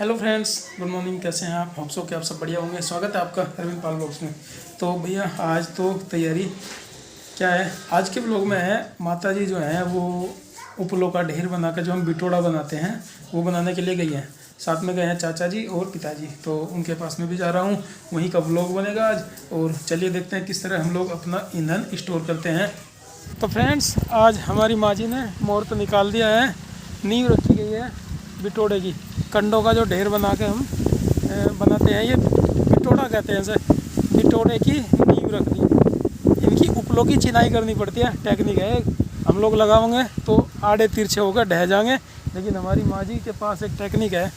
Hello friends, good morning. कैसे हैं आप? होप सो कि आप सब बढ़िया होंगे। स्वागत है आपका अरविंद पाल ब्लॉग्स में। तो भैया आज तो तैयारी क्या है, आज के ब्लॉग में है माता जी जो है वो उपलों का ढेर बनाकर जो हम बिटोड़ा बनाते हैं वो बनाने के लिए गई हैं। साथ में गए हैं चाचा जी और पिताजी, तो उनके पास में भी जा रहा हूँ। वहीं का ब्लॉग बनेगा आज। और चलिए देखते हैं किस तरह हम लोग अपना ईंधन स्टोर करते हैं। तो फ्रेंड्स, आज हमारी माँ जी ने मुहूर्त निकाल दिया है। नींव रखी गई है बिटोड़े की। कंडों का जो ढेर बना के हम बनाते हैं, ये बिटोड़ा कहते हैं इसे। बिटोड़े की नींव रख दी। इनकी उपलों की चिनाई करनी पड़ती है, टेक्निक है। हम लोग लगाओगे तो आड़े तिरछे होकर ढह जाएंगे, लेकिन हमारी माँ जी के पास एक टेक्निक है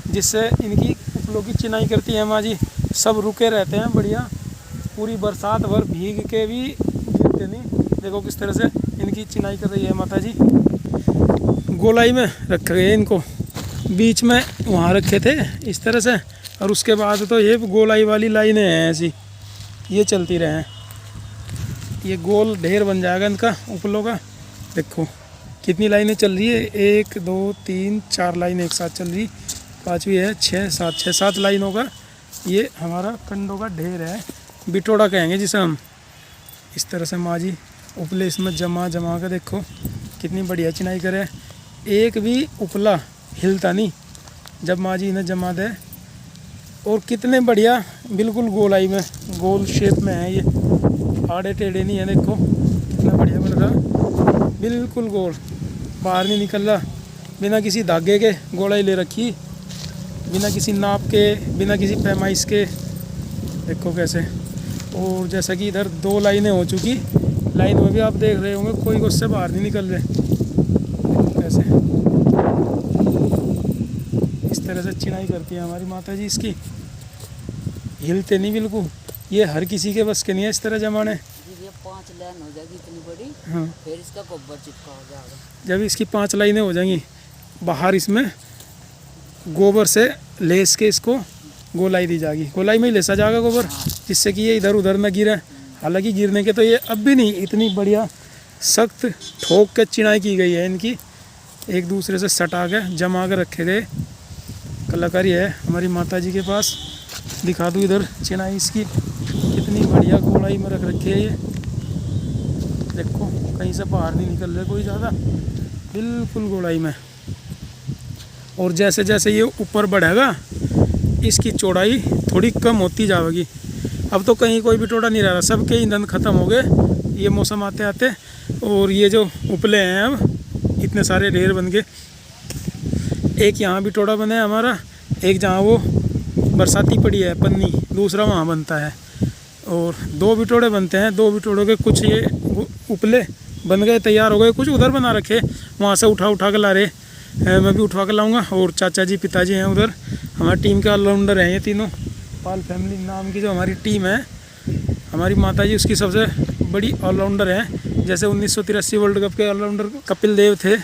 जिससे इनकी उपलों की चिनाई करती है माँ जी। सब रुके रहते हैं बढ़िया, पूरी बरसात भर भीग के भी गिरते नहीं। देखो किस तरह से इनकी चिनाई कर रही है माता जी। गोलाई में रखे गए इनको, बीच में वहाँ रखे थे इस तरह से, और उसके बाद तो ये गोलाई वाली लाइनें हैं ऐसी, ये चलती रहे। ये गोल ढेर बन जाएगा इनका उपलों का। देखो कितनी लाइनें चल रही है, 1 2 3 4 लाइन एक साथ चल रही। पाँचवीं है 6 7 लाइनों का ये हमारा कंडों का ढेर है। बिटोड़ा कहेंगे जिसे हम। इस तरह से माँ जी उपले इसमें जमा के देखो कितनी बढ़िया चिनाई करे। एक भी उपला हिलता नहीं जब माँ जी इन्हें जमा दे। और कितने बढ़िया बिल्कुल गोलाई में, गोल शेप में है ये, आड़े टेढ़े नहीं है। देखो कितना बढ़िया बन रहा, बिल्कुल गोल, बाहर नहीं निकल रहा। बिना किसी धागे के गोलाई ले रखी, बिना किसी नाप के, बिना किसी पैमाइश के। देखो कैसे। और जैसा कि इधर 2 लाइनें हो चुकी, लाइन में भी आप देख रहे होंगे कोई उससे बाहर नहीं निकल रहे। कैसे इस तरह से चिनाई करती है हमारी माता जी। इसकी हिलते नहीं बिल्कुल। ये हर किसी के बस के नहीं है इस तरह जमाने। ये 5 लाइन हो जाएगी इतनी बड़ी, हाँ, फिर इसका गोबर चिपका हो जाएगा। जब इसकी 5 लाइनें हो जाएंगी, बाहर इसमें गोबर से लेस के इसको गोलाई दी जाएगी। गोलाई में ही लेसा जाएगा गोबर, जिससे कि ये इधर उधर न गिरे। हालांकि गिरने के तो ये अब भी नहीं, इतनी बढ़िया सख्त ठोक के चिनाई की गई है इनकी, एक दूसरे से सटा के जमा के रखे गए। कलाकारी है हमारी माता जी के पास। दिखा दूँ इधर चिनाई इसकी कितनी बढ़िया गोलाई में रख रखी है ये। देखो कहीं से बाहर नहीं निकल रहे कोई ज़्यादा, बिल्कुल गोलाई में। और जैसे जैसे ये ऊपर बढ़ेगा इसकी चौड़ाई थोड़ी कम होती जाएगी। अब तो कहीं कोई भी टोड़ा नहीं रह रहा, सबके ईंधन ख़त्म हो गए ये मौसम आते आते। और ये जो उपले हैं अब इतने सारे ढेर बन गए। एक यहाँ भी टोड़ा बना है हमारा, एक जहाँ वो बरसाती पड़ी है पन्नी, दूसरा वहाँ बनता है। और 2 बिटोड़े बनते हैं। 2 बिटोड़ों के कुछ ये उपले बन गए, तैयार हो गए। कुछ उधर बना रखे, वहाँ से उठा के ला रहे। मैं भी उठवा के लाऊंगा। और चाचा जी पिताजी हैं उधर, हमारी टीम के ऑलराउंडर हैं ये तीनों। पाल फैमिली नाम की जो हमारी टीम है, हमारी माता जी उसकी सबसे बड़ी ऑलराउंडर है। जैसे 1983 वर्ल्ड कप के ऑलराउंडर कपिल देव थे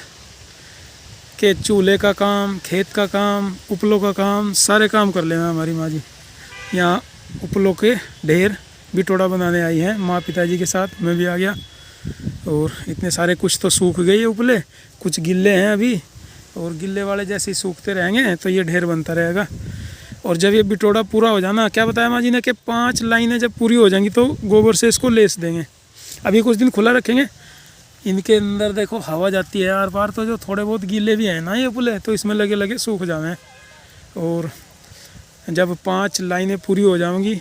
कि चूल्हे का काम, खेत का काम, उपलों का काम, सारे काम कर लेना हमारी माँ जी। यहाँ उपलों के ढेर बिटोड़ा बनाने आई हैं माँ पिताजी के साथ। मैं भी आ गया। और इतने सारे, कुछ तो सूख गए ये उपले, कुछ गिल्ले हैं अभी। और गिल्ले वाले जैसे ही सूखते रहेंगे तो ये ढेर बनता रहेगा। और जब ये बिटोड़ा पूरा हो जाना, क्या बताया माँ जी ने कि 5 लाइनें जब पूरी हो जाएंगी तो गोबर से इसको लेस देंगे। अभी कुछ दिन खुला रखेंगे। इनके अंदर देखो हवा जाती है आर पार, तो जो थोड़े बहुत गीले भी हैं ना ये पुले, तो इसमें लगे सूख जाएँ। और जब 5 लाइनें पूरी हो जाएंगी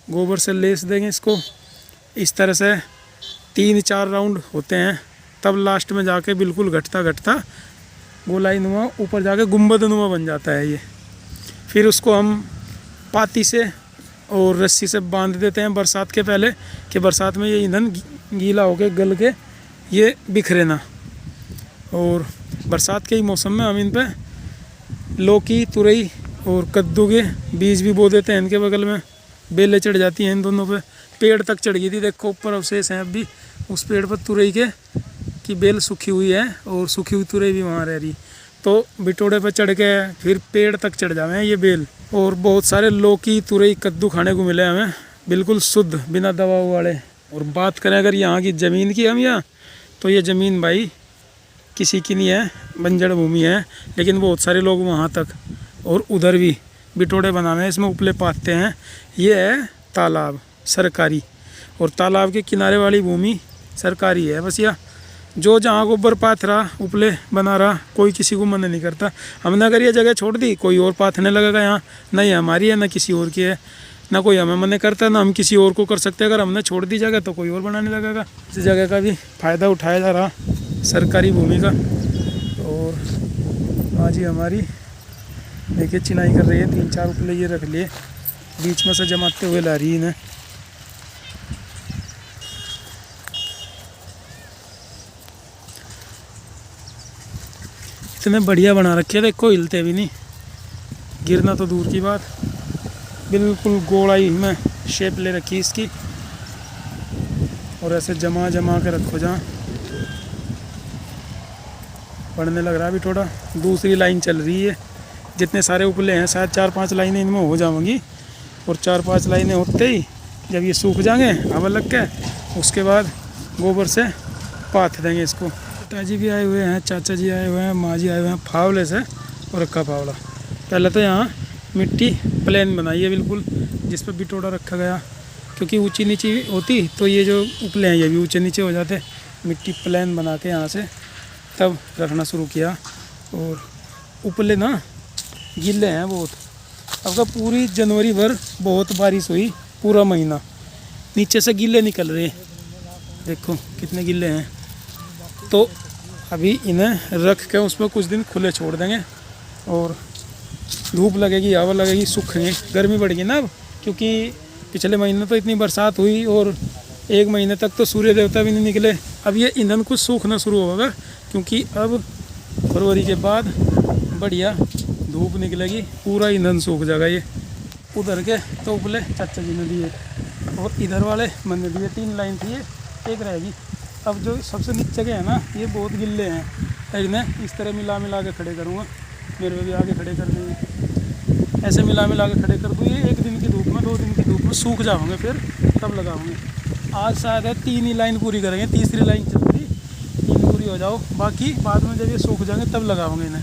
गोबर से लेस देंगे इसको। इस तरह से 3-4 राउंड होते हैं, तब लास्ट में जाके बिल्कुल घटता गोलाई नुमा ऊपर जाके गुंबद नुमा बन जाता है ये। फिर उसको हम पाती से और रस्सी से बांध देते हैं बरसात के पहले, कि बरसात में ये ईंधन गीला होके गल के ये बिखरे ना। और बरसात के ही मौसम में हम इन पे लौकी, तुरई और कद्दू के बीज भी बो देते हैं। इनके बगल में बेलें चढ़ जाती हैं इन दोनों पे। पेड़ तक चढ़ गई थी, देखो ऊपर अवशेष हैं अब भी उस पेड़ पर तुरई के की बेल सूखी हुई है, और सूखी हुई तुरई भी वहाँ रह रही। तो बिटोड़े पे चढ़ के फिर पेड़ तक चढ़ जावे ये बेल। और बहुत सारे लौकी, तुरई, कद्दू खाने को मिले हमें, बिल्कुल शुद्ध, बिना दवा वाले। और बात करें अगर यहाँ की ज़मीन की हम यहाँ, तो ये ज़मीन भाई किसी की नहीं है, बंजर भूमि है। लेकिन बहुत सारे लोग वहाँ तक और उधर भी बिटोड़े बनाने हैं, इसमें उपले पाते हैं। ये है तालाब सरकारी, और तालाब के किनारे वाली भूमि सरकारी है। बस यह जो जहाँ गोबर पाथ रहा उपले बना रहा, कोई किसी को मना नहीं करता। हमने अगर ये जगह छोड़ दी कोई और पाथने लगेगा यहाँ, नहीं हमारी है ना किसी और की है, ना कोई हमें मना करता ना हम किसी और को कर सकते। अगर हमने छोड़ दी जगह तो कोई और बनाने लगेगा। इस जगह का भी फ़ायदा उठाया जा रहा सरकारी भूमि का। और माँ जी हमारी देखिए चिनाई कर रही है, 3-4 उपले ये रख लिए, बीच में से जमाते हुए ला रही है इन्हें। इतने बढ़िया बना रखे, देखो हिलते भी नहीं, गिरना तो दूर की बात। बिल्कुल गोलाई में शेप ले रखी इसकी, और ऐसे जमा जमा के रखो जहाँ। पढ़ने लग रहा अभी थोड़ा। दूसरी लाइन चल रही है, जितने सारे उपले हैं शायद 4-5 लाइनें इनमें हो जाएंगी, और 4-5 लाइनें होते ही जब ये सूख जाएंगे हवा लग के, उसके बाद गोबर से पाथ देंगे इसको। पिताजी भी आए हुए हैं, चाचा जी आए हुए हैं, माँ जी आए हुए हैं फावले से, और रखा फावड़ा। पहले तो यहाँ मिट्टी प्लेन बनाई है बिल्कुल, जिस पर बिटोड़ा रखा गया, क्योंकि ऊंची नीची होती तो ये जो उपले हैं ये भी ऊंचे नीचे हो जाते। मिट्टी प्लेन बना के यहाँ से तब रखना शुरू किया। और उपले ना गिले हैं बहुत। अब का पूरी जनवरी भर बहुत बारिश हुई, पूरा महीना नीचे से गिले निकल रहे, देखो कितने गिले हैं। तो अभी इन्हें रख के उसमें कुछ दिन खुले छोड़ देंगे, और धूप लगेगी हवा लगेगी सूखेंगे। गर्मी बढ़ेगी ना अब, क्योंकि पिछले महीने तो इतनी बरसात हुई और 1 महीने तक तो सूर्य देवता भी नहीं निकले। अब ये ईंधन कुछ सूखना शुरू होगा, क्योंकि अब फरवरी के बाद बढ़िया धूप निकलेगी, पूरा ईंधन सूख जाएगा। ये उधर के तो उपले चाचा जी ने दिए, और इधर वाले मैंने दिए। 3 लाइन थी, ये एक रहेगी। अब जो सबसे नीचे के हैं ना ये बहुत गिल्ले हैं, इन्हें इस तरह मिला मिला के खड़े करूँगा। मेरे को भी आगे खड़े कर देंगे, ऐसे मिला मिला के खड़े कर दूँ। ये 1 दिन की धूप में 2 दिन की धूप में सूख जाओगे, फिर तब लगाओगे। आज शायद है 3 ही लाइन पूरी करेंगे, तीसरी लाइन चल रही, 3 पूरी हो जाओ, बाकी बाद में जब ये सूख जाएंगे तब लगाओगे इन्हें।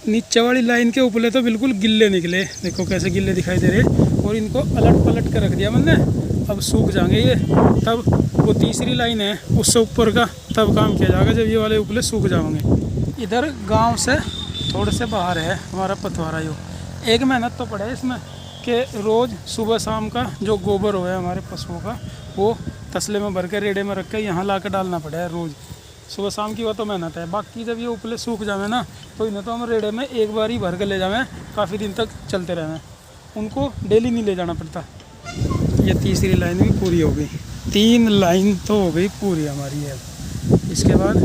नीचे वाली लाइन के उपले तो बिल्कुल गिल्ले निकले, देखो कैसे गिल्ले दिखाई दे रहे, और इनको अलट पलट के रख दिया मैंने। अब सूख जाएंगे ये, तब वो तीसरी लाइन है उससे ऊपर का तब काम किया जाएगा, जब ये वाले उपले सूख जाएंगे। इधर गांव से थोड़े से बाहर है हमारा पथवारा। यो एक मेहनत तो पड़े इसमें कि रोज़ सुबह शाम का जो गोबर हो है हमारे पशुओं का, वो तसले में भर के रेड़े में रख के यहाँ ला के डालना पड़ा है रोज़ सुबह शाम की। वो तो मेहनत है। बाकी जब ये उपले सूख जावे ना तो इन्हें तो हम रेड़े में एक बार ही भर के ले जावें, काफ़ी दिन तक चलते रहें, उनको डेली नहीं ले जाना पड़ता। ये तीसरी लाइन भी पूरी हो गई, 3 लाइन तो हो गई पूरी हमारी है। इसके बाद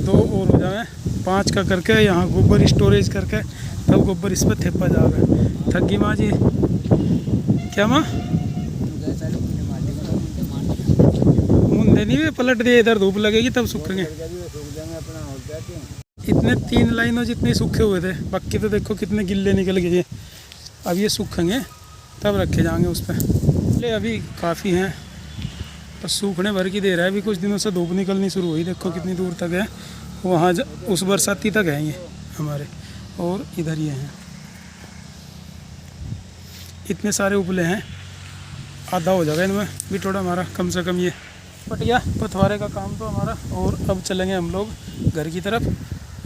2 और हो जाए, 5 का करके यहाँ गोबर स्टोरेज करके तब गोबर इस पर थेपा जाएगा। थक गई माँ जी, क्या माँ? मुंडे नहीं वे पलट दिए, इधर धूप लगेगी तब सूखेंगे। इतने 3 लाइनों जितने सूखे हुए थे, बाकी तो देखो कितने गिल्ले निकल गए। अब ये सूखेंगे तब रखे जाएंगे उस पर। ले अभी काफ़ी हैं, पर सूखने भर की दे रहा है। अभी कुछ दिनों से धूप निकलनी शुरू हुई, देखो कितनी दूर तक है, वहाँ उस बरसाती तक है ये हमारे, और इधर ये हैं। इतने सारे उपले हैं, आधा हो जाएगा इनमें भी थोड़ा हमारा कम से कम ये पटिया पथवारे का काम तो हमारा। और अब चलेंगे हम लोग घर की तरफ।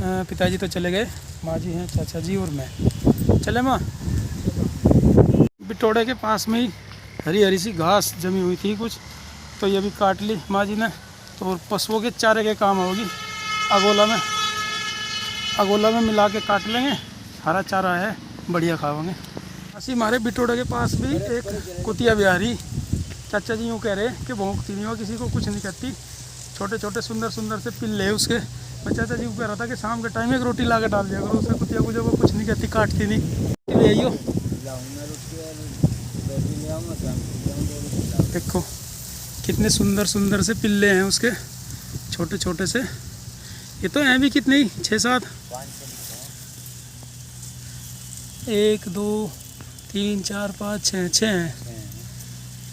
पिताजी तो चले गए, माँ जी हैं, चाचा जी और मैं। चले माँ? बिटोड़े के पास में ही हरी हरी सी घास जमी हुई थी कुछ, तो ये भी काट ली माँ जी ने। तो और पशुओं के चारे के काम होगी, अगोला में मिला के काट लेंगे, हरा चारा है, बढ़िया खाओगे। ऐसे हमारे बिटोड़े के पास भी एक कुतिया बिहारी, चाचा जी यूँ कह रहे कि भौंकती नहीं हो, किसी को कुछ नहीं कहती, छोटे छोटे सुंदर सुंदर से पिल्ले है उसके। मैं चाचा जी को कह रहा था कि शाम के टाइम एक रोटी ला के डाल दिया करो उससे, कुतिया को, जब वो कुछ नहीं कहती, काटती नहीं। ले आइयो, देखो कितने सुंदर सुंदर से पिल्ले हैं उसके, छोटे छोटे से। ये तो हैं भी कितने ही, 6-7, 1 2 3 4 5 6 हैं।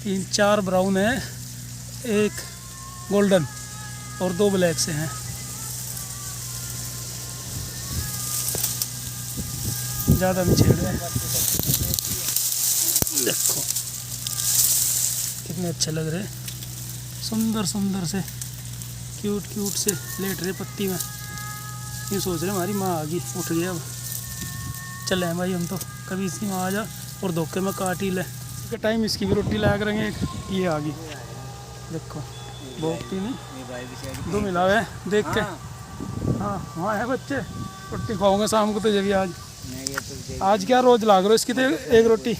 3-4 ब्राउन है, 1 गोल्डन और 2 ब्लैक से हैं। ज़्यादा नहीं छेड़ रहे। देखो कितने अच्छे लग रहे, सुंदर सुंदर से, क्यूट क्यूट से लेट रहे पत्ती में। ये सोच रहे हमारी माँ आ गई, उठ गया अब। चले हैं भाई हम तो, कभी इसकी माँ आ जा और धोखे में काट ही ले। इसके टाइम इसकी भी रोटी लाया करेंगे। एक ये आ गई, देखो भोगती नहीं, दो मिला हुआ है देख के। हाँ वहाँ है बच्चे, रोटी खाओगे शाम को तो जब भी। आज क्या रोज लाग रहे हो इसकी तो एक रोटी।